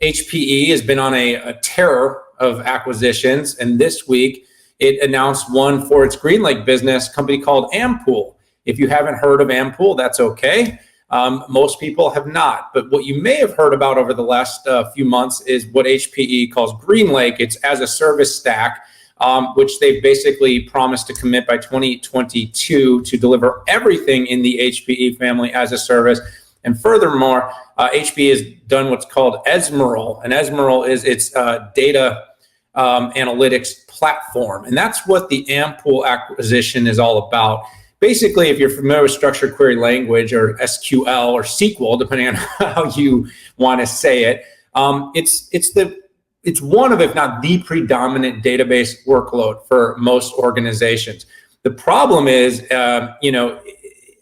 HPE has been on a terror of acquisitions, and this week it announced one for its GreenLake business, a company called Ampool. If you haven't heard of Ampool, that's okay. Most people have not. But what you may have heard about over the last few months is what HPE calls GreenLake. It's as a service stack, which they've basically promised to commit by 2022 to deliver everything in the HPE family as a service. And furthermore, HPE has done what's called Ezmeral, and Ezmeral is its data analytics platform. And that's what the Ampool acquisition is all about. Basically, if you're familiar with structured query language or SQL or SQL, depending on how you want to say it, it's one of, if not the predominant database workload for most organizations. The problem is,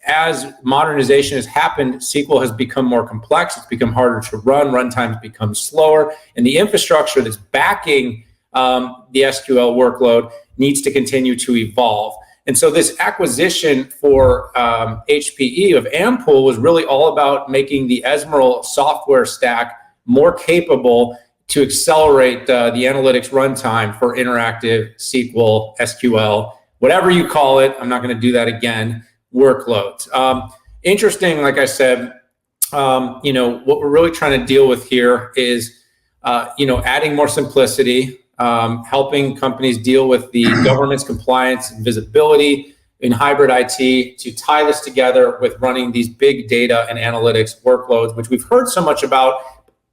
as modernization has happened, SQL has become more complex. It's become harder to run. Runtimes become slower, and the infrastructure that's backing the SQL workload needs to continue to evolve. And so this acquisition for HPE of Ampool was really all about making the Ezmeral software stack more capable to accelerate the analytics runtime for interactive SQL, SQL, whatever you call it. I'm not going to do that again. Workloads. Interesting, like I said, what we're really trying to deal with here is, adding more simplicity, helping companies deal with the governance, compliance, and visibility in hybrid IT to tie this together with running these big data and analytics workloads, which we've heard so much about.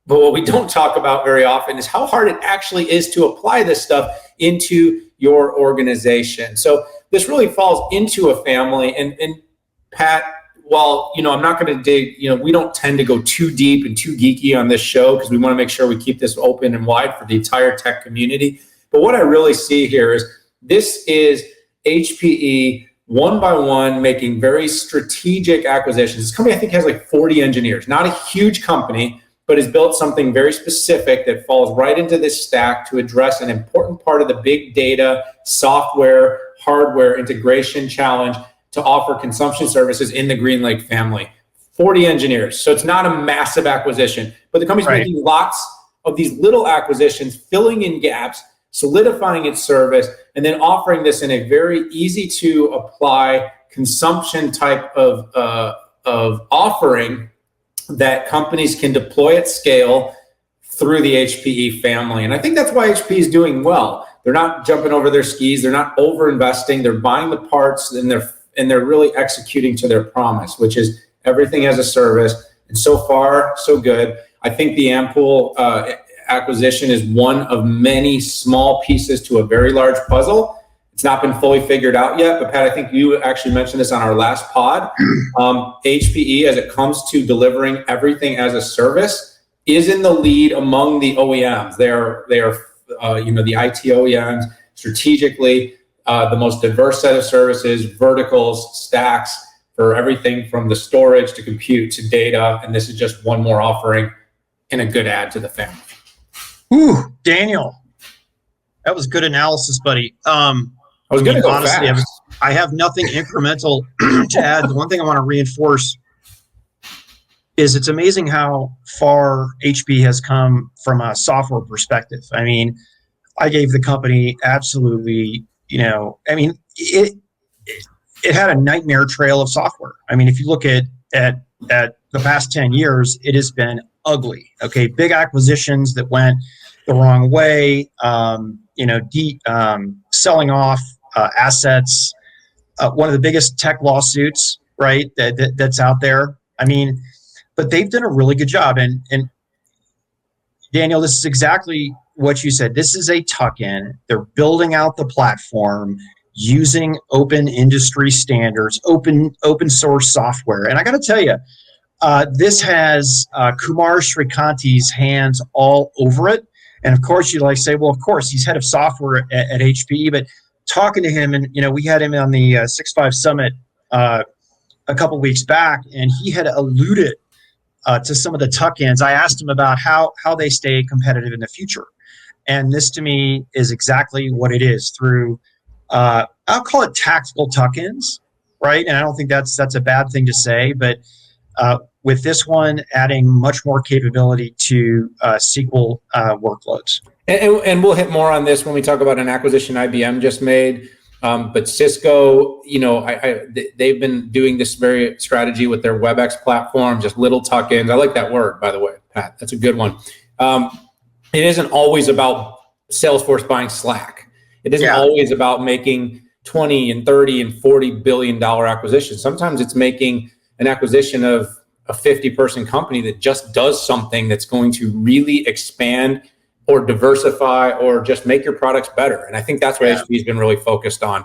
But what we don't talk about very often is how hard it actually is to apply this stuff into your organization. So this really falls into a family. And Pat, while, I'm not going to dig, we don't tend to go too deep and too geeky on this show because we want to make sure we keep this open and wide for the entire tech community. But what I really see here is this is HPE one by one making very strategic acquisitions. This company, I think, has like 40 engineers, not a huge company, but has built something very specific that falls right into this stack to address an important part of the big data, software, hardware integration challenge to offer consumption services in the GreenLake family. 40 engineers. So it's not a massive acquisition, but the company's making lots of these little acquisitions, filling in gaps, solidifying its service, and then offering this in a very easy to apply consumption type of offering that companies can deploy at scale through the HPE family. And I think that's why HPE is doing well. They're not jumping over their skis. They're not over-investing. They're buying the parts, and they're really executing to their promise, which is everything as a service. And so far, so good. I think the Ampool acquisition is one of many small pieces to a very large puzzle. It's not been fully figured out yet, but Pat, I think you actually mentioned this on our last pod. HPE, as it comes to delivering everything as a service, is in the lead among the OEMs. They are the IT OEMs, strategically the most diverse set of services, verticals, stacks for everything from the storage to compute to data. And this is just one more offering and a good add to the family. Ooh, Daniel, that was good analysis, buddy. I was going to go honestly, fast. I have nothing incremental to add. The one thing I want to reinforce is it's amazing how far HP has come from a software perspective. I mean, I gave the company absolutely, it had a nightmare trail of software. I mean, if you look at the past 10 years, it has been ugly. Okay, big acquisitions that went the wrong way, selling off assets, one of the biggest tech lawsuits, right, that's out there. I mean, but they've done a really good job. And Daniel, this is exactly what you said. This is a tuck-in. They're building out the platform using open industry standards, open source software. And I got to tell you, this has Kumar Srikanti's hands all over it. And of course, you'd say, well, of course, he's head of software at HPE. But talking to him, and we had him on the 6.5 Summit a couple weeks back, and he had alluded to some of the tuck-ins. I asked him about how they stay competitive in the future. And this, to me, is exactly what it is through, I'll call it tactical tuck-ins, right? And I don't think that's a bad thing to say, but with this one adding much more capability to SQL workloads. And we'll hit more on this when we talk about an acquisition IBM just made. But Cisco, they've been doing this very strategy with their WebEx platform, just little tuck-ins. I like that word, by the way, Pat. That's a good one. It isn't always about Salesforce buying Slack. It isn't always about making 20 and 30 and $40 billion acquisitions. Sometimes it's making an acquisition of a 50-person company that just does something that's going to really expand or diversify or just make your products better. And I think that's what HP has been really focused on.